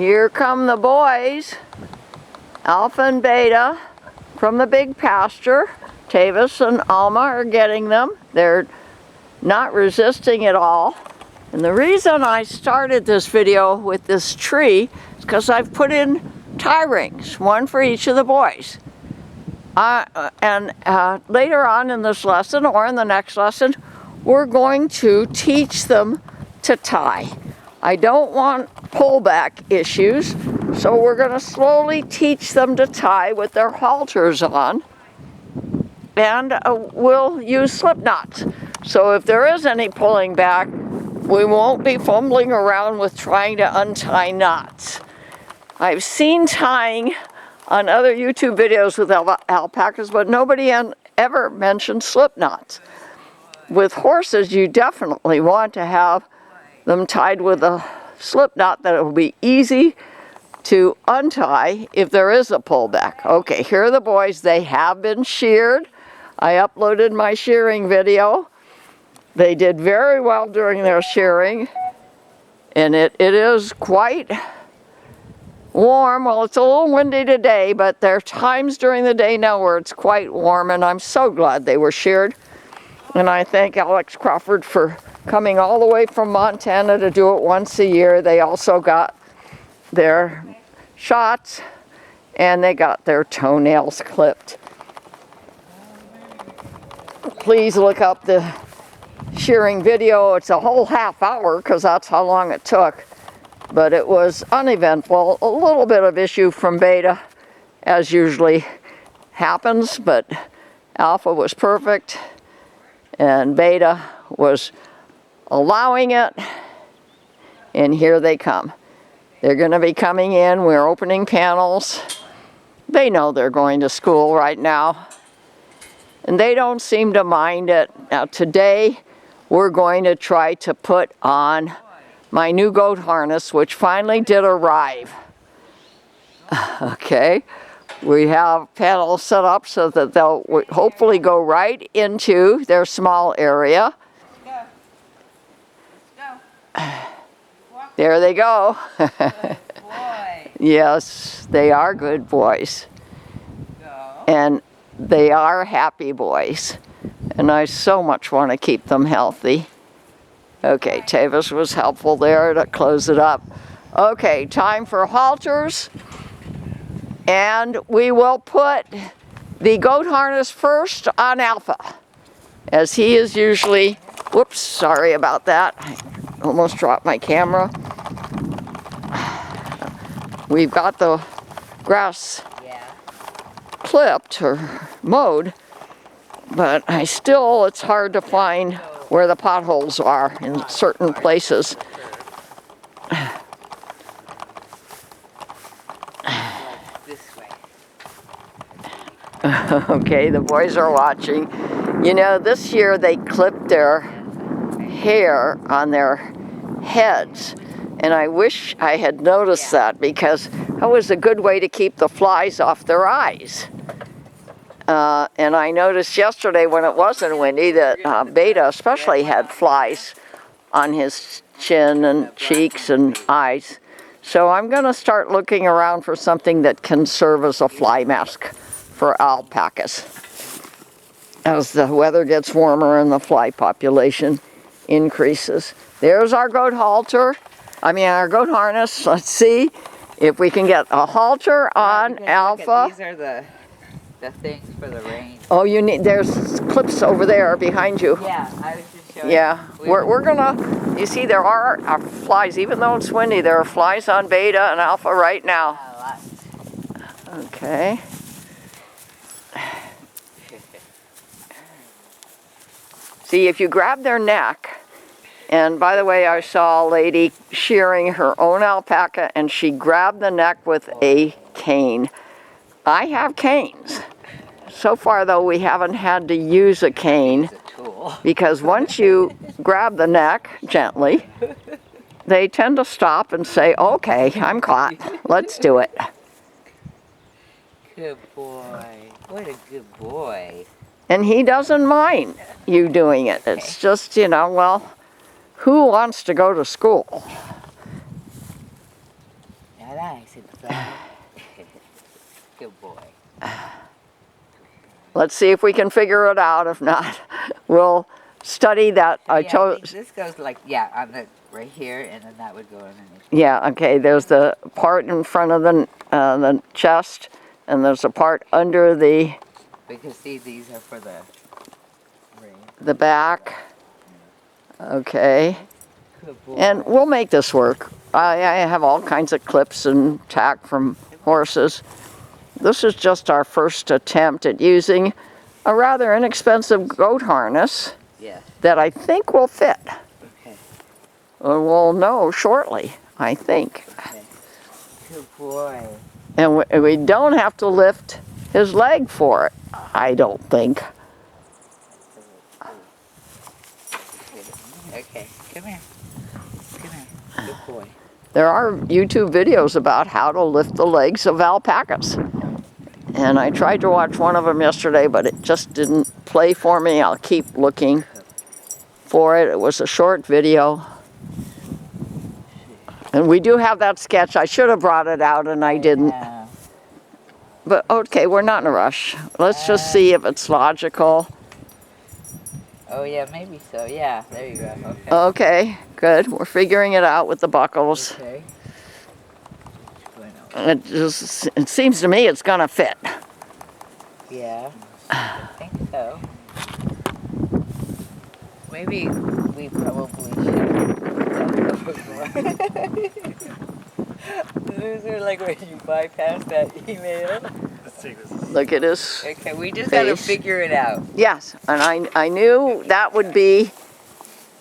Here come the boys, Alpha and Beta, from the big pasture. Tavis and Alma are getting them. They're not resisting at all. And the reason I started this video with this tree is because I've put in tie rings, one for each of the boys. Later on in this lesson or in the next lesson, we're going to teach them to tie. I don't want pullback issues, so we're going to slowly teach them to tie with their halters on, and we'll use slip knots. So if there is any pulling back, we won't be fumbling around with trying to untie knots. I've seen tying on other YouTube videos with alpacas, but nobody ever mentioned slip knots. With horses, you definitely want to have them tied with a slip knot that it will be easy to untie if there is a pullback. Okay, here are the boys. They have been sheared. I uploaded my shearing video. They did very well during their shearing, and it is quite warm. Well, it's a little windy today, but there are times during the day now where it's quite warm, and I'm so glad they were sheared. And I thank Alex Crawford for coming all the way from Montana to do it once a year. They also got their shots, and they got their toenails clipped. Please look up the shearing video. It's a whole half hour because that's how long it took. But it was uneventful. A little bit of issue from Beta, as usually happens, but Alpha was perfect, and Beta was allowing it, and here they come. They're going to be coming in. We're opening panels. They know they're going to school right now, and they don't seem to mind it. Now today, we're going to try to put on my new goat harness, which finally did arrive. Okay, we have panels set up so that they'll hopefully go right into their small area. There they go. Good boy. Yes, they are good boys. And they are happy boys. And I so much want to keep them healthy. Okay, Tavis was helpful there to close it up. Okay, time for halters. And we will put the goat harness first on Alpha, as he is usually, whoops, sorry about that. I almost dropped my camera. We've got the grass clipped or mowed, but it's hard to find where the potholes are in certain places. Okay, the boys are watching. You know, this year they clipped their hair on their heads, and I wish I had noticed that, because that was a good way to keep the flies off their eyes. And I noticed yesterday when it wasn't windy that Beta especially had flies on his chin and cheeks and eyes. So I'm going to start looking around for something that can serve as a fly mask for alpacas as the weather gets warmer and the fly population increases. There's our goat halter. Our goat harness. Let's see if we can get a halter on Alpha. These are the things for the reins. Oh, there's clips over there behind you. Yeah, I was just showing. Yeah, we're gonna, you see there are flies, even though it's windy, there are flies on Beta and Alpha right now. Okay. See, if you grab their neck, and by the way, I saw a lady shearing her own alpaca, and she grabbed the neck with a cane. I have canes. So far, though, we haven't had to use a cane, because once you grab the neck gently, they tend to stop and say, okay, I'm caught. Let's do it. Good boy. What a good boy. And he doesn't mind you doing it. It's just, well, who wants to go to school? Now flag. Say the flag. Good boy. Let's see if we can figure it out. If not, we'll study that. So, I yeah, told. think this goes like, yeah, on the right here, and then that would go underneath. Yeah. Okay. There's the part in front of the chest, and there's a part under the Because see, these are for the ring. the back. Okay. Good boy. And we'll make this work. I have all kinds of clips and tack from horses. This is just our first attempt at using a rather inexpensive goat harness Yeah. that I think will fit. Okay. We'll know shortly, I think. Okay. Good boy. And we don't have to lift his leg for it, I don't think. Okay. Come here. Come here. Good boy. There are YouTube videos about how to lift the legs of alpacas. And I tried to watch one of them yesterday, but it just didn't play for me. I'll keep looking for it. It was a short video. And we do have that sketch. I should have brought it out and I didn't. Yeah. But okay, we're not in a rush. Let's just see if it's logical. Oh yeah, maybe so. Yeah. There you go. Okay. Okay, good. We're figuring it out with the buckles. Okay. It seems to me it's gonna fit. Yeah. I think so. Maybe we probably should. Those are like when you bypass that email. Let's take this. Look at this. Okay, we just gotta Face. figure it out. Yes, and I knew that would be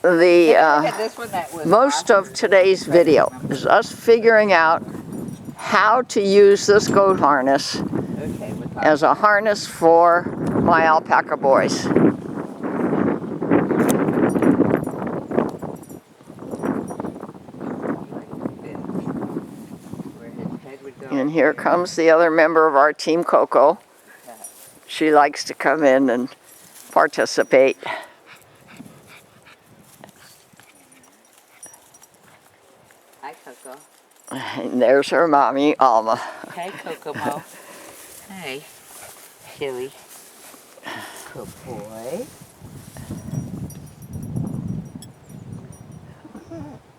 Look the at this one that was most awesome. of today's video is us figuring out how to use this goat harness Okay, we'll talk. as a harness for my alpaca boys. Where his head would go. And here comes the other member of our team, Coco. She likes to come in and participate. Hi, Coco. And there's her mommy, Alma. Hi, Kokomo. Hi, Chili. Good boy.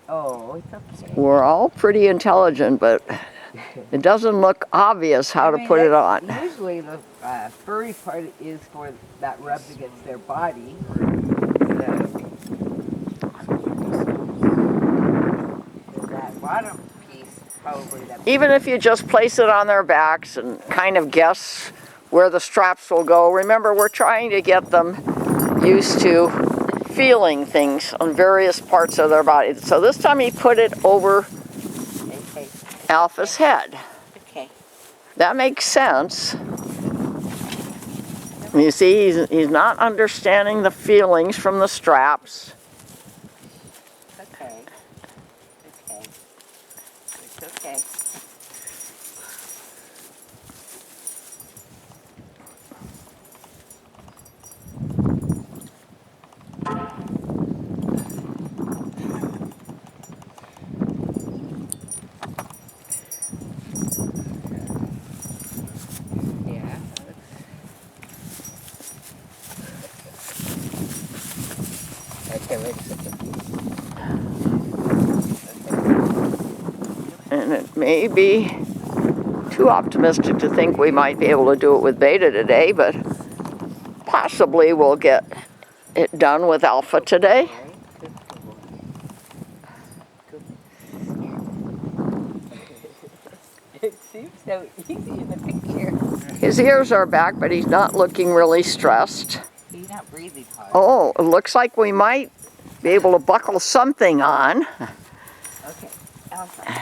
Oh, it's okay. We're all pretty intelligent, but it doesn't look obvious how to put it on. Usually the furry part is for that rubs against their body. So that bottom piece probably that. Even if you just place it on their backs and kind of guess where the straps will go. Remember, we're trying to get them used to feeling things on various parts of their body. So this time he put it over Okay. Alpha's head. Okay. That makes sense. You see, he's not understanding the feelings from the straps. Okay. Okay. It's okay. Yeah. Okay, wait a second. And it may be too optimistic to think we might be able to do it with Beta today, but possibly we'll get it done with Alpha today. It seems so easy in the picture. His ears are back, but he's not looking really stressed. He's not breathing hard. Oh, it looks like we might be able to buckle something on. Okay, Alpha.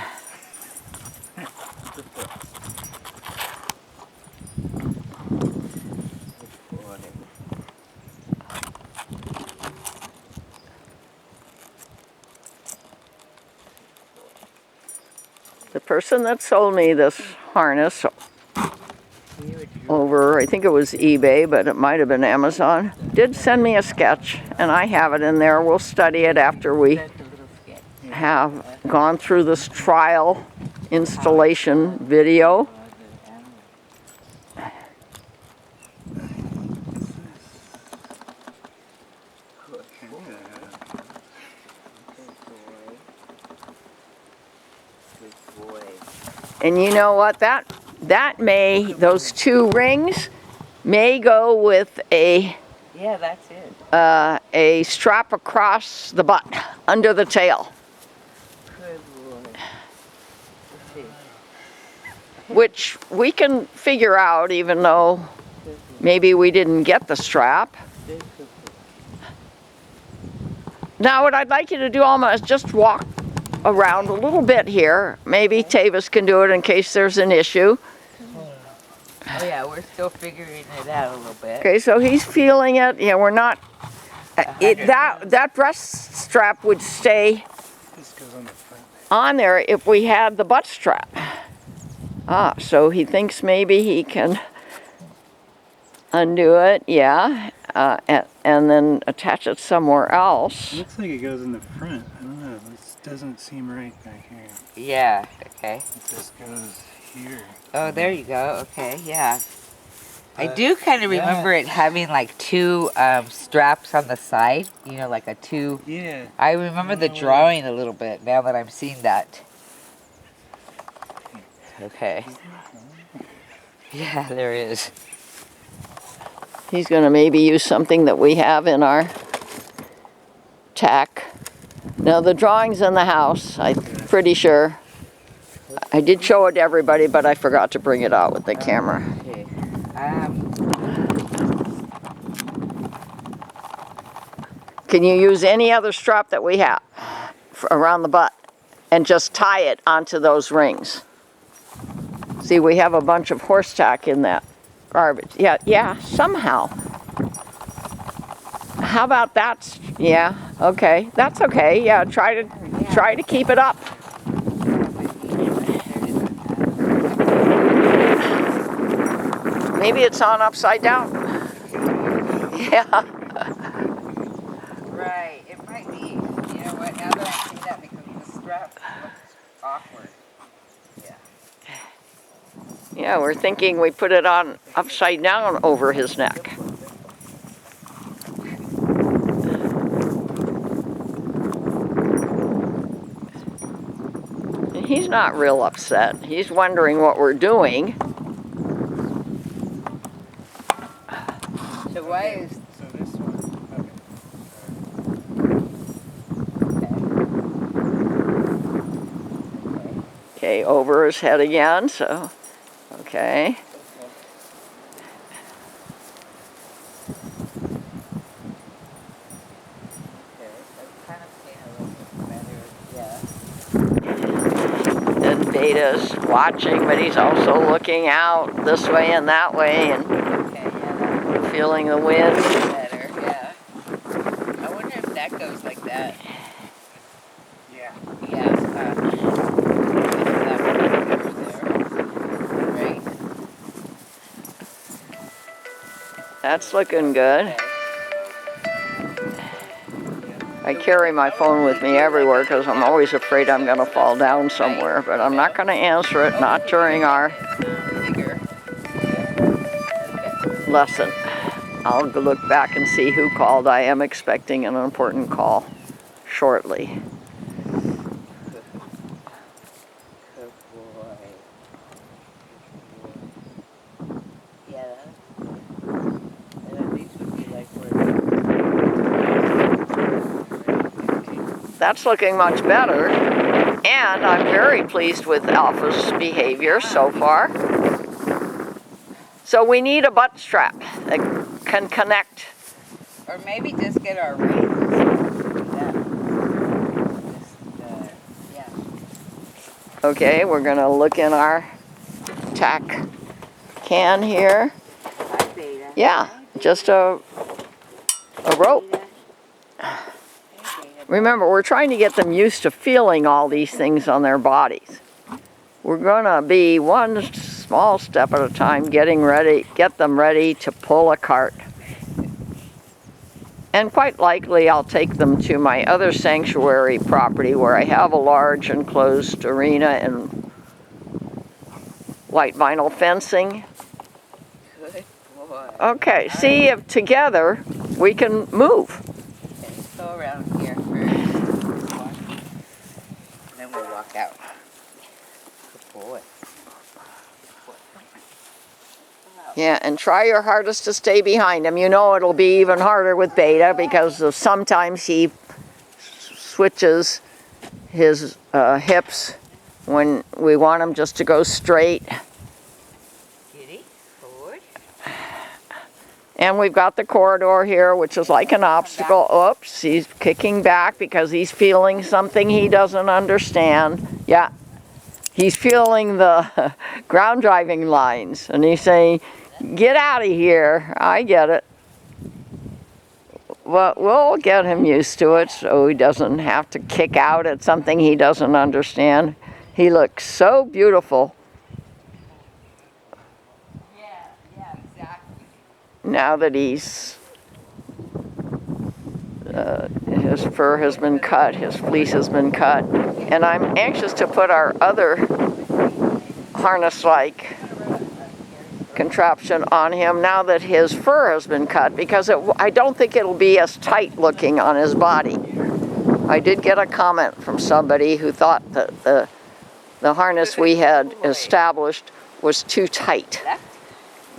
The person that sold me this harness over, I think it was eBay, but it might have been Amazon, did send me a sketch, and I have it in there. We'll study it after we That's a little sketch. have gone through this trial installation video. And you know what, those 2 rings may go with Yeah, that's it. a strap across the butt, under the tail, Good Lord. Let's see. which we can figure out even though maybe we didn't get the strap. Now what I'd like you to do, Alma, is just walk around a little bit here. Maybe Tavis can do it in case there's an issue. Oh yeah, we're still figuring it out a little bit. Okay, so he's feeling it. Yeah, we're not. That breast strap would stay on there if we had the butt strap. So he thinks maybe he can undo it, yeah, and then attach it somewhere else. Looks like it goes in the front. I don't know. This doesn't seem right back here. Yeah, okay. It just goes here. Oh, there you go. Okay, yeah. I do kind of remember it having like 2 straps on the side. You know, like a 2. Yeah. I remember the drawing a little bit now that I'm seeing that. Okay. Yeah, there is. He's going to maybe use something that we have in our tack. Now the drawing's in the house, I'm pretty sure. I did show it to everybody, but I forgot to bring it out with the camera. Okay. Can you use any other strap that we have around the butt and just tie it onto those rings? See, we have a bunch of horse tack in that garbage. Yeah, somehow. How about that? Yeah, okay, that's okay. Yeah, try to keep it up. Maybe it's on upside down. Yeah. Right, it might be. You know what, now that I see that, because the strap looks awkward. Yeah. Yeah, we're thinking we put it on upside down over his neck. And he's not real upset. He's wondering what we're doing. So why is... So this one. Okay, over his head again, so, okay. And Beta's watching, but he's also looking out this way and that way and feeling the wind. Better, yeah. I wonder if that goes like that. Yeah. Yeah. That one over there. Right. That's looking good. Okay. I carry my phone with me everywhere because I'm always afraid I'm going to fall down somewhere, but I'm not going to answer it, not during our Bigger. lesson. I'll look back and see who called. I am expecting an important call shortly. Good boy. Yeah. And then these would be like where... That's looking much better, and I'm very pleased with Alpha's behavior so far. So we need a butt strap that can connect. Or maybe just get our rings. Yeah. Okay, we're gonna look in our tack can here. Hi, Beta. Yeah, just a rope. Remember, we're trying to get them used to feeling all these things on their bodies. We're gonna be one small step at a time get them ready to pull a cart. And quite likely I'll take them to my other sanctuary property where I have a large enclosed arena and white vinyl fencing. Good boy. Okay, see if together we can move. Okay, let's go around here first. And then we'll walk out. Good boy. Yeah, and try your hardest to stay behind him. You know it'll be even harder with Beta because of sometimes he switches his hips when we want him just to go straight. Kitty, forward. And we've got the corridor here, which is like an obstacle. Oops, he's kicking back because he's feeling something he doesn't understand. Yeah, he's feeling the ground driving lines, and he's saying, "Get out of here." I get it. But we'll get him used to it so he doesn't have to kick out at something he doesn't understand. He looks so beautiful. Yeah, exactly. Now that he's his fur has been cut, his fleece has been cut, and I'm anxious to put our other harness-like contraption on him now that his fur has been cut, because I don't think it'll be as tight looking on his body. I did get a comment from somebody who thought that the harness we had established was too tight.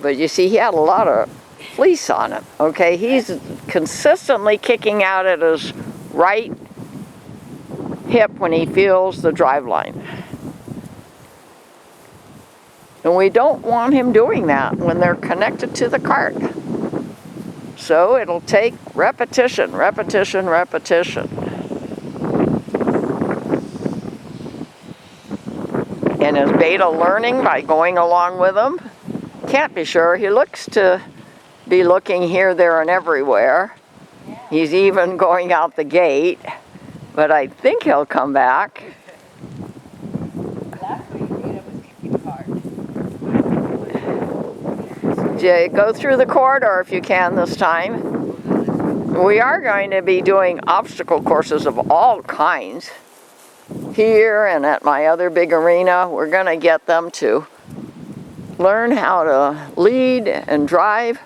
But you see, he had a lot of fleece on him. Okay, he's consistently kicking out at his right hip when he feels the drive line. And we don't want him doing that when they're connected to the cart. So it'll take repetition, repetition, repetition. And is Beta learning by going along with him? Can't be sure. He looks to be looking here, there, and everywhere. He's even going out the gate. But I think he'll come back. Go through the corridor if you can this time. We are going to be doing obstacle courses of all kinds. Here and at my other big arena, we're going to get them to learn how to lead and drive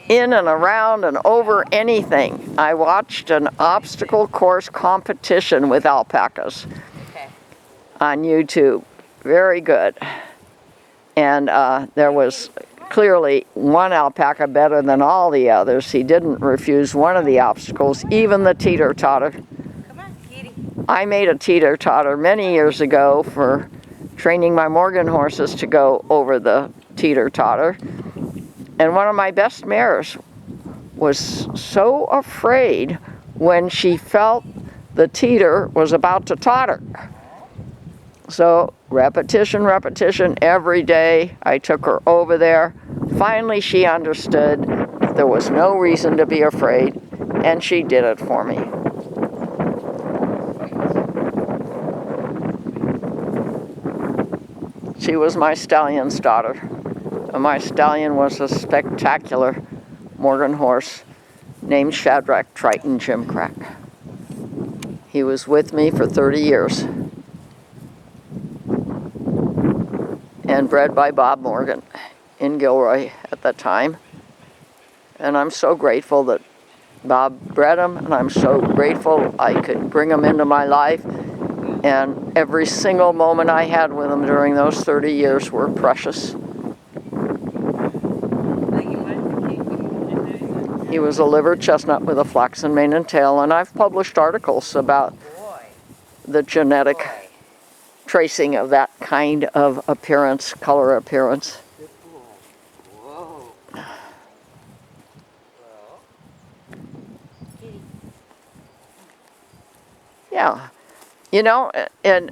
in and around and over anything. I watched an obstacle course competition with alpacas on YouTube. Very good. And there was clearly one alpaca better than all the others. He didn't refuse one of the obstacles, even the teeter-totter. Come on, kitty. I made a teeter-totter many years ago for training my Morgan horses to go over the teeter-totter. And one of my best mares was so afraid when she felt the teeter was about to totter. So repetition, repetition every day. I took her over there. Finally, she understood there was no reason to be afraid, and she did it for me. She was my stallion's daughter. And my stallion was a spectacular Morgan horse named Shadrach Triton Jimcrack. He was with me for 30 years. And bred by Bob Morgan in Gilroy at that time. And I'm so grateful that Bob bred him, and I'm so grateful I could bring him into my life. And every single moment I had with him during those 30 years were precious. He was a liver chestnut with a flaxen mane and tail, and I've published articles about the genetic tracing of that kind of appearance, color appearance. Good boy. Whoa. Kitty. Yeah, you know, and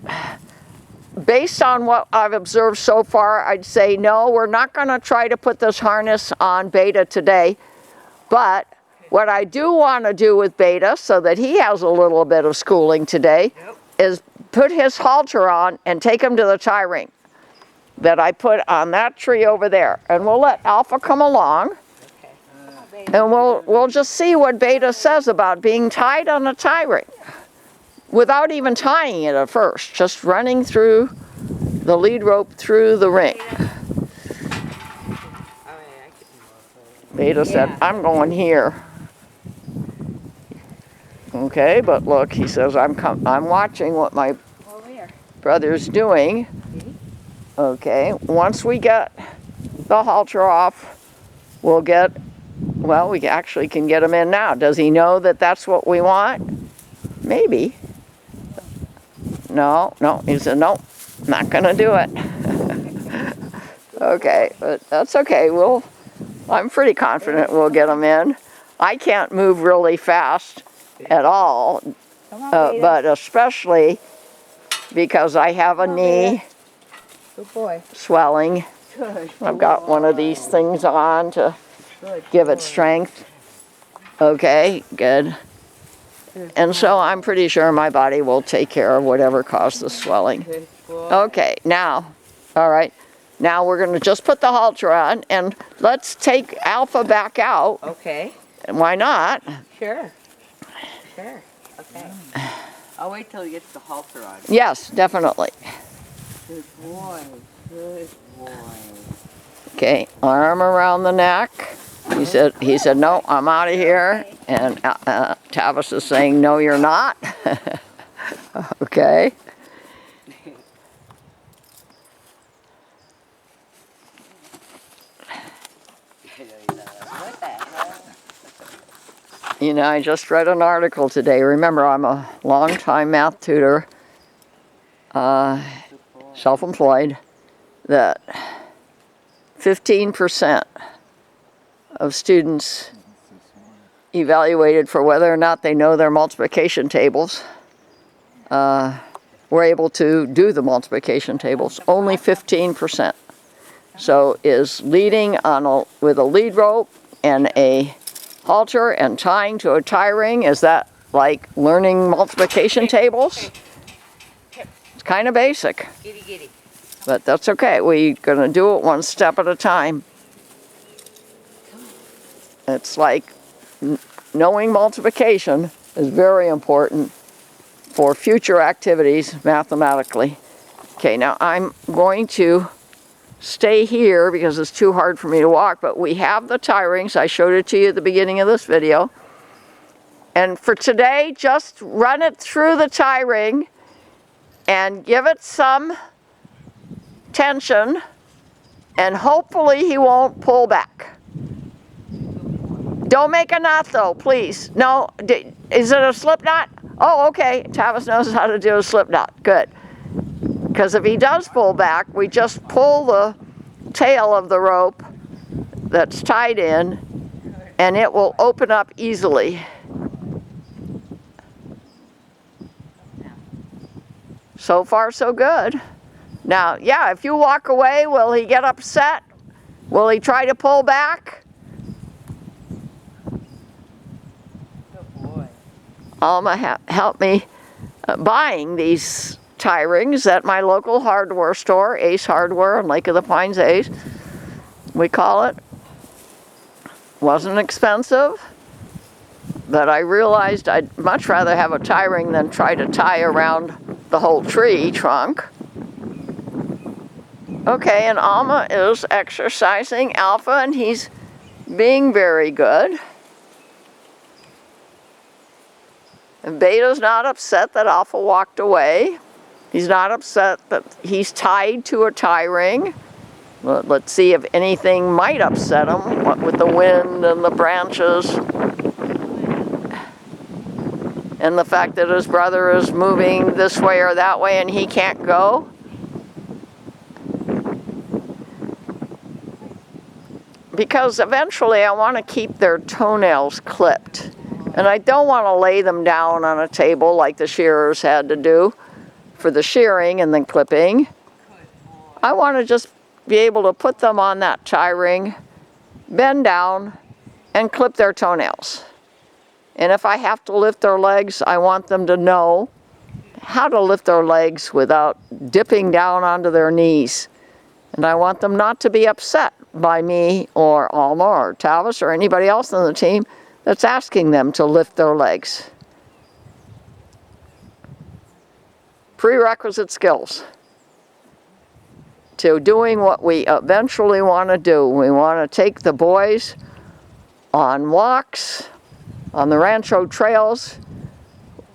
based on what I've observed so far, I'd say no, we're not going to try to put this harness on Beta today. But what I do want to do with Beta, so that he has a little bit of schooling today, is put his halter on and take him to the tie ring that I put on that tree over there. And we'll let Alpha come along, and we'll just see what Beta says about being tied on a tie ring without even tying it at first, just running through the lead rope through the ring. Beta said, I'm going here. Okay, but look, he says, I'm watching what my brother's doing. Okay, once we get the halter off, we'll get, well, we actually can get him in now. Does he know that that's what we want? Maybe. No, he said, no, not gonna do it. Okay, but that's okay. I'm pretty confident we'll get him in. I can't move really fast at all, but especially because I have a knee swelling. I've got one of these things on to give it strength. Okay, good. And so I'm pretty sure my body will take care of whatever caused the swelling. Okay, now, all right. Now we're going to just put the halter on, and let's take Alpha back out. Okay. And why not? Sure. Okay. I'll wait till he gets the halter on. Yes, definitely. Good boy. Okay, arm around the neck. He said, no, I'm out of here. And Tavis is saying, no, you're not. Okay. You know, I just read an article today. Remember, I'm a longtime math tutor, self-employed, that 15% of students evaluated for whether or not they know their multiplication tables were able to do the multiplication tables. Only 15%. So is leading with a lead rope and a halter and tying to a tie ring, is that like learning multiplication tables? It's kind of basic. But that's okay. We're going to do it one step at a time. It's like knowing multiplication is very important for future activities mathematically. Okay, now I'm going to stay here because it's too hard for me to walk, but we have the tie rings. I showed it to you at the beginning of this video. And for today, just run it through the tie ring and give it some tension, and hopefully he won't pull back. Don't make a knot though, please. No, is it a slip knot? Oh, okay, Tavis knows how to do a slip knot, good. Because if he does pull back, we just pull the tail of the rope that's tied in, and it will open up easily. So far, so good. Now, yeah, if you walk away, will he get upset? Will he try to pull back? Good boy. Alma helped me buying these tie rings at my local hardware store, Ace Hardware on Lake of the Pines Ace, we call it. Wasn't expensive, but I realized I'd much rather have a tie ring than try to tie around the whole tree trunk. Okay, and Alma is exercising Alpha, and he's being very good. And Beta's not upset that Alpha walked away. He's not upset that he's tied to a tie ring. Let's see if anything might upset him, what with the wind and the branches. And the fact that his brother is moving this way or that way and he can't go. Because eventually I want to keep their toenails clipped. And I don't want to lay them down on a table like the shearers had to do for the shearing and then clipping. I want to just be able to put them on that tie ring, bend down, and clip their toenails. And if I have to lift their legs, I want them to know how to lift their legs without dipping down onto their knees. And I want them not to be upset by me or Alma or Tavis or anybody else on the team that's asking them to lift their legs. Prerequisite skills. to doing what we eventually want to do. We want to take the boys on walks on the rancho trails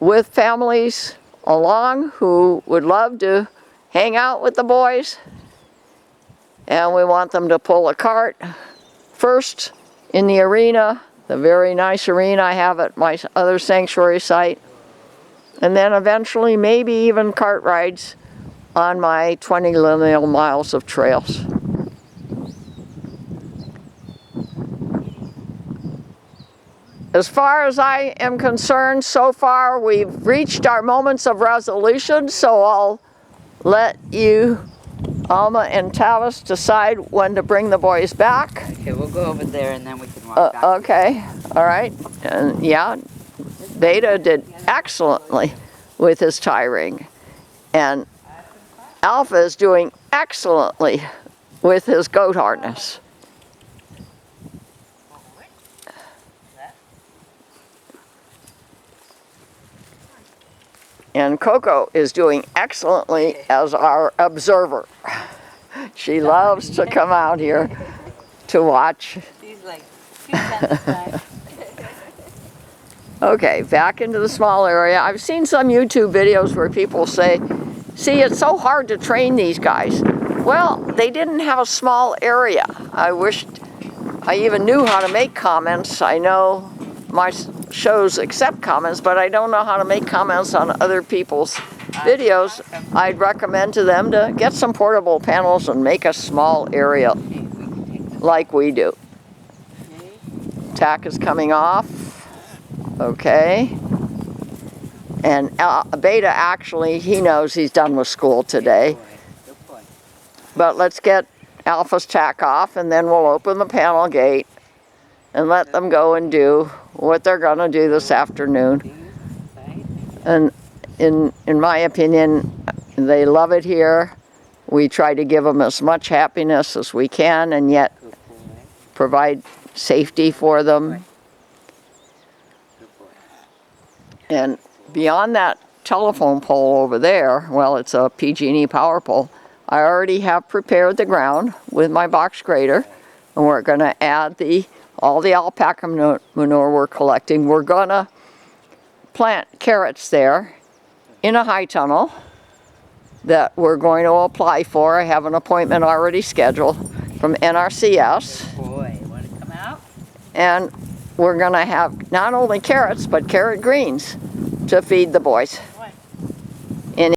with families along who would love to hang out with the boys, and we want them to pull a cart first in the arena, the very nice arena I have at my other sanctuary site, and then eventually maybe even cart rides on my 20 lineal miles of trails. As far as I am concerned, so far we've reached our moments of resolution, so I'll let you, Alma and Tavis, decide when to bring the boys back. Okay, we'll go over there and then we can walk back. Okay, all right. And yeah, Beta did excellently with his tie ring. And Alpha is doing excellently with his goat harness. And Coco is doing excellently as our observer. She loves to come out here to watch. She's like 2 cents back. Okay, back into the small area. I've seen some YouTube videos where people say, see, it's so hard to train these guys. Well, they didn't have a small area. I wished I even knew how to make comments. I know my shows accept comments, but I don't know how to make comments on other people's videos. I'd recommend to them to get some portable panels and make a small area like we do. Tack is coming off. Okay. And Beta, actually, he knows he's done with school today. But let's get Alpha's tack off, and then we'll open the panel gate and let them go and do what they're going to do this afternoon. And in my opinion, they love it here. We try to give them as much happiness as we can and yet provide safety for them. And beyond that telephone pole over there, well, it's a PG&E power pole, I already have prepared the ground with my box grader, and we're going to add all the alpaca manure we're collecting. We're going to plant carrots there in a high tunnel that we're going to apply for. I have an appointment already scheduled from NRCS. Boy, want to come out? And we're going to have not only carrots, but carrot greens to feed the boys.